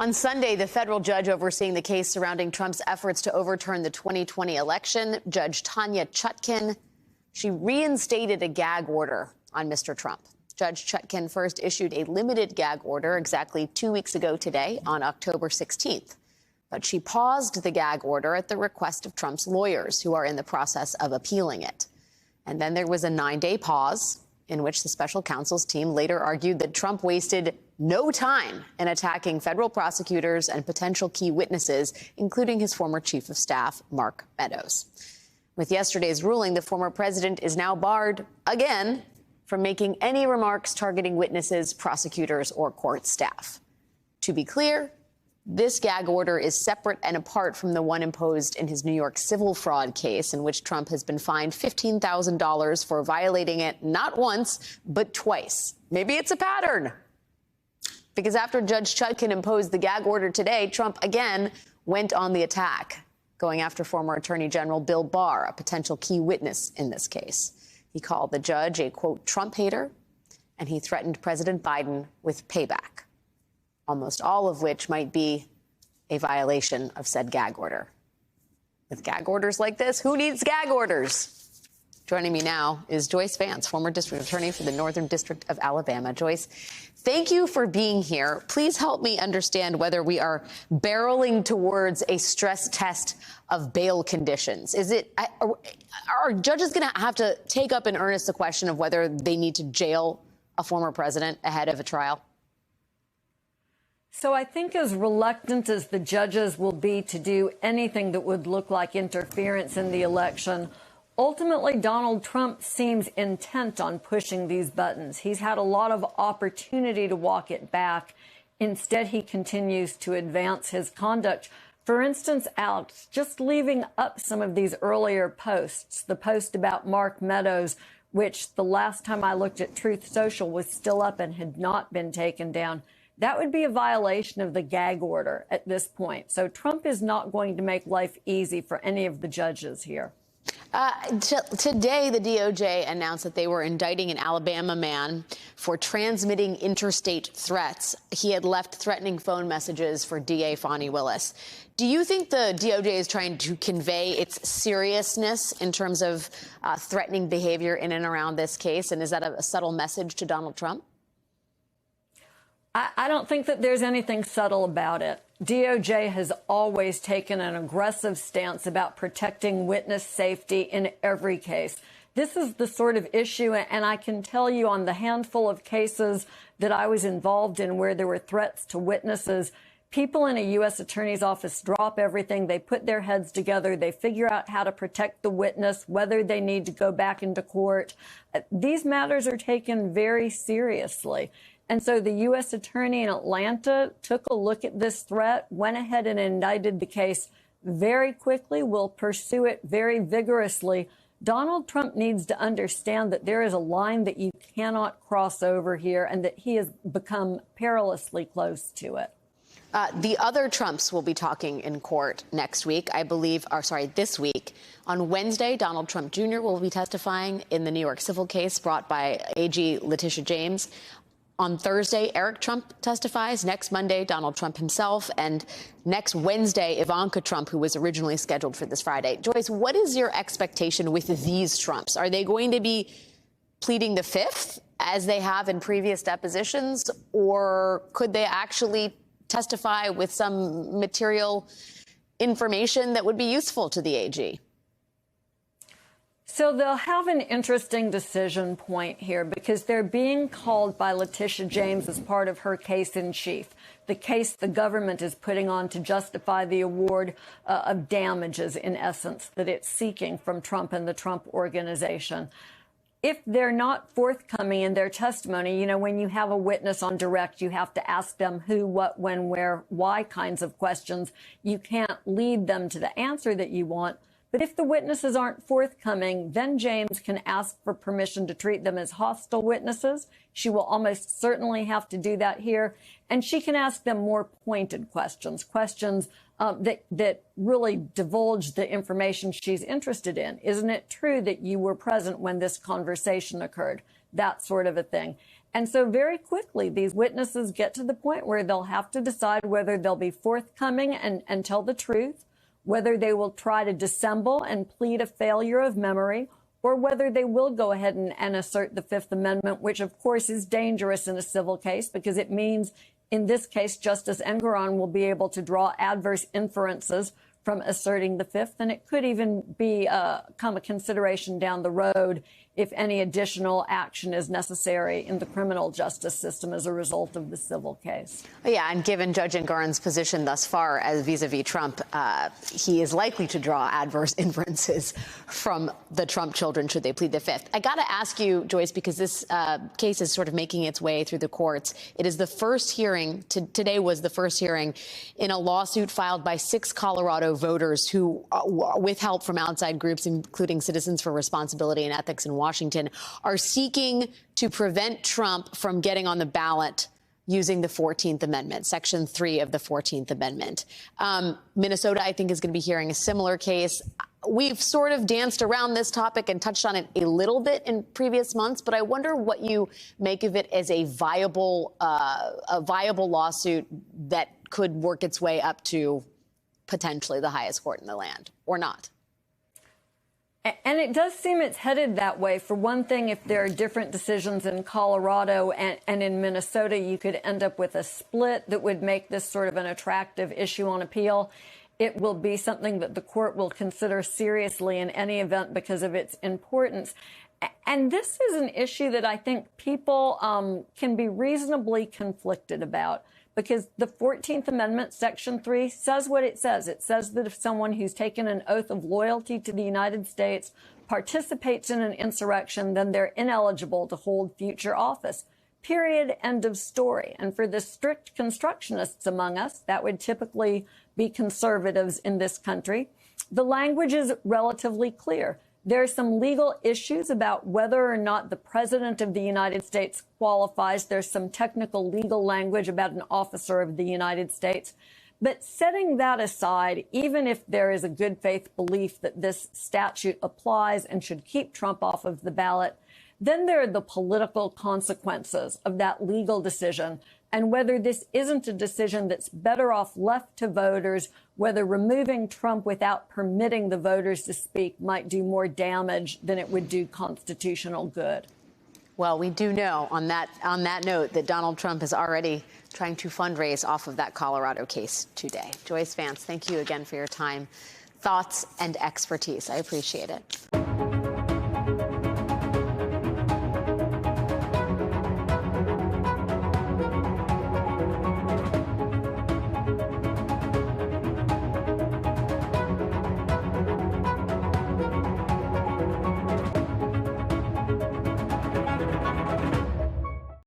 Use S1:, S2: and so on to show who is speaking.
S1: On Sunday, the federal judge overseeing the case surrounding Trump's efforts to overturn the 2020 election, Judge Tanya Chutkin, she reinstated a gag order on Mr. Trump. Judge Chutkin first issued a limited gag order exactly 2 weeks ago today on October 16th. But she paused the gag order at the request of Trump's lawyers, who are in the process of appealing it. And then there was a 9-day pause in which the special counsel's team later argued that Trump wasted no time in attacking federal prosecutors and potential key witnesses, including his former chief of staff, Mark Meadows. With yesterday's ruling, the former president is now barred again from making any remarks targeting witnesses, prosecutors, or court staff. To be clear, this gag order is separate and apart from the one imposed in his New York civil fraud case, in which Trump has been fined $15,000 for violating it not once, but twice. Maybe it's a pattern. Because after Judge Chutkin imposed the gag order today, Trump again went on the attack, going after former Attorney General Bill Barr, a potential key witness in this case. He called the judge a, quote, Trump hater, and he threatened President Biden with payback, almost all of which might be a violation of said gag order. With gag orders like this, who needs gag orders? Joining me now is Joyce Vance, former district attorney for the Northern District of Alabama. Joyce, thank you for being here. Please help me understand whether we are barreling towards a stress test of bail conditions. Are judges going to have to take up in earnest the question of whether they need to jail a former president ahead of a trial?
S2: So I think as reluctant as the judges will be to do anything that would look like interference in the election, ultimately, Donald Trump seems intent on pushing these buttons. He's had a lot of opportunity to walk it back. Instead, he continues to advance his conduct. For instance, Alex, just leaving up some of these earlier posts, the post about Mark Meadows, which the last time I looked at Truth Social was still up and had not been taken down. That would be a violation of the gag order at this point. So Trump is not going to make life easy for any of the judges here.
S1: Today, the DOJ announced that they were indicting an Alabama man for transmitting interstate threats. He had left threatening phone messages for DA Fani Willis. Do you think the DOJ is trying to convey its seriousness in terms of threatening behavior in and around this case? And is that a subtle message to Donald Trump?
S2: I don't think that there's anything subtle about it. DOJ has always taken an aggressive stance about protecting witness safety in every case. This is the sort of issue, and I can tell you on the handful of cases that I was involved in where there were threats to witnesses, people in a U.S. attorney's office drop everything. They put their heads together. They figure out how to protect the witness, whether they need to go back into court. These matters are taken very seriously. And so the U.S. attorney in Atlanta took a look at this threat, went ahead and indicted the case very quickly, will pursue it very vigorously. Donald Trump needs to understand that there is a line that you cannot cross over here and that he has become perilously close to it.
S1: The other Trumps will be talking in court next week, this week. On Wednesday, Donald Trump Jr. will be testifying in the New York civil case brought by AG Letitia James. On Thursday, Eric Trump testifies. Next Monday, Donald Trump himself. And next Wednesday, Ivanka Trump, who was originally scheduled for this Friday. Joyce, what is your expectation with these Trumps? Are they going to be pleading the fifth, as they have in previous depositions? Or could they actually testify with some material information that would be useful to the AG?
S2: So they'll have an interesting decision point here because they're being called by Letitia James as part of her case in chief, the case the government is putting on to justify the award of damages, in essence, that it's seeking from Trump and the Trump Organization. If they're not forthcoming in their testimony, you know, when you have a witness on direct, you have to ask them who, what, when, where, why kinds of questions. You can't lead them to the answer that you want. But if the witnesses aren't forthcoming, then James can ask for permission to treat them as hostile witnesses. She will almost certainly have to do that here. And she can ask them more pointed questions, that really divulge the information she's interested in. Isn't it true that you were present when this conversation occurred? That sort of a thing. And so very quickly, these witnesses get to the point where they'll have to decide whether they'll be forthcoming and tell the truth, whether they will try to dissemble and plead a failure of memory, or whether they will go ahead and assert the Fifth Amendment, which, of course, is dangerous in a civil case because it means, in this case, Justice Engoron will be able to draw adverse inferences from asserting the Fifth, and it could even become a consideration down the road if any additional action is necessary in the criminal justice system as a result of the civil case.
S1: Yeah, and given Judge Engoron's position thus far as vis-a-vis Trump, he is likely to draw adverse inferences from the Trump children should they plead the Fifth. I got to ask you, Joyce, because this case is sort of making its way through the courts. It is the first hearing, today was the first hearing in a lawsuit filed by 6 Colorado voters who, with help from outside groups, including Citizens for Responsibility and Ethics in Washington, are seeking to prevent Trump from getting on the ballot using the 14th Amendment, Section 3 of the 14th Amendment. Minnesota, I think, is going to be hearing a similar case. We've sort of danced around this topic and touched on it a little bit in previous months, but I wonder what you make of it as a viable lawsuit that could work its way up to potentially the highest court in the land, or not.
S2: And it does seem it's headed that way. For one thing, if there are different decisions in Colorado and in Minnesota, you could end up with a split that would make this sort of an attractive issue on appeal. It will be something that the court will consider seriously in any event because of its importance. And this is an issue that I think people can be reasonably conflicted about, because the 14th Amendment, Section 3, says what it says. It says that if someone who's taken an oath of loyalty to the United States participates in an insurrection, then they're ineligible to hold future office. Period. End of story. And for the strict constructionists among us, that would typically be conservatives in this country, the language is relatively clear. There are some legal issues about whether or not the president of the United States qualifies. There's some technical legal language about an officer of the United States. But setting that aside, even if there is a good faith belief that this statute applies and should keep Trump off of the ballot, then there are the political consequences of that legal decision, and whether this isn't a decision that's better off left to voters, whether removing Trump without permitting the voters to speak might do more damage than it would do constitutional good.
S1: Well, we do know on that note that Donald Trump is already trying to fundraise off of that Colorado case today. Joyce Vance, thank you again for your time, thoughts, and expertise. I appreciate it.